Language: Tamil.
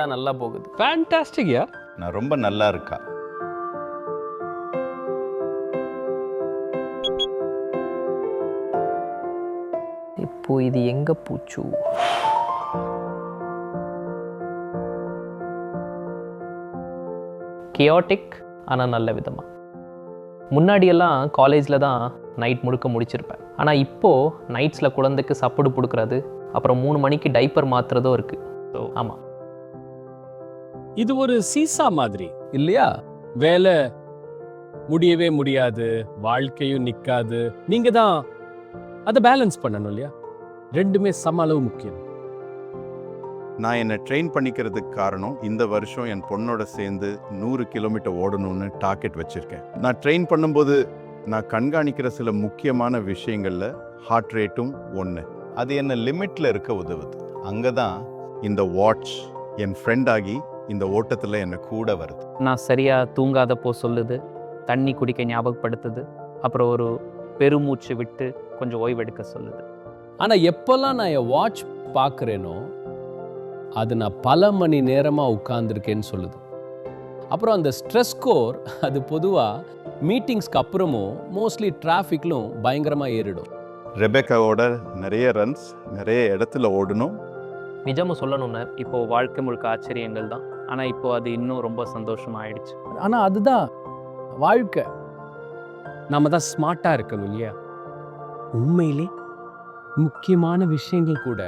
வேலையெல்லாம் நல்லா போகுது. ஃபேண்டாஸ்டிக் யா. நான் ரொம்ப நல்லா இருக்கா. இப்போ இது எங்க பூச்சு? கியோட்டிக் ஆனால் நல்ல விதமாக. முன்னாடியெல்லாம் காலேஜில் தான் நைட் முழுக்க முடிச்சிருப்பேன். ஆனால் இப்போது நைட்ஸில் குழந்தைக்கு சாப்பாடு கொடுக்குறது, அப்புறம் 3 மணிக்கு டைப்பர் மாற்றுறதும் இருக்குது. ஸோ ஆமாம், இது ஒரு சீசா மாதிரி இல்லையா? வேலை முடியவே முடியாது, வாழ்க்கையும் நிற்காது. நீங்க தான் அதை பேலன்ஸ் பண்ணணும் இல்லையா? ரெண்டுமே சம அளவு முக்கியம். நான் என்னை ட்ரெயின் பண்ணிக்கிறதுக்கு காரணம், இந்த வருஷம் என் பொண்ணோட சேர்ந்து 100 கிலோமீட்டர் ஓடணும்னு டார்கெட் வச்சுருக்கேன். நான் ட்ரெயின் பண்ணும்போது நான் கண்காணிக்கிற சில முக்கியமான விஷயங்களில் ஹார்ட் ரேட்டும் ஒன்று. அது என்ன லிமிட்டில் இருக்க உதவுது. அங்கே தான் இந்த வாட்ச் என் ஃப்ரெண்ட் ஆகி இந்த ஓட்டத்தில் என்னை கூட வருது. நான் சரியாக தூங்காதப்போ சொல்லுது, தண்ணி குடிக்க ஞாபகப்படுத்துது, அப்புறம் ஒரு பெருமூச்சு விட்டு கொஞ்சம் ஓய்வெடுக்க சொல்லுது. ஆனால் எப்போல்லாம் நான் என் வாட்ச் பார்க்குறேனோ அது நான் பல மணி நேரமாக உட்கார்ந்துருக்கேன்னு சொல்லுது. அப்புறம் அந்த ஸ்ட்ரெஸ் ஸ்கோர் அது பொதுவாக மீட்டிங்ஸ்க்கு அப்புறமும் மோஸ்ட்லி டிராஃபிக்லும் பயங்கரமாக ஏறிடும். ரெபேக்காவோட நிறைய ரன்ஸ் நிறைய இடத்துல ஓடணும். நிஜமும் சொல்லணும்னா இப்போது வாழ்க்கை முழுக்க ஆச்சரியங்கள் தான். ஆனால் இப்போது அது இன்னும் ரொம்ப சந்தோஷமாக ஆயிடுச்சு. ஆனால் அதுதான் வாழ்க்கை. நாம தான் ஸ்மார்ட்டாக இருக்கணும் இல்லையா? உண்மையிலே முக்கியமான விஷயங்கள் கூட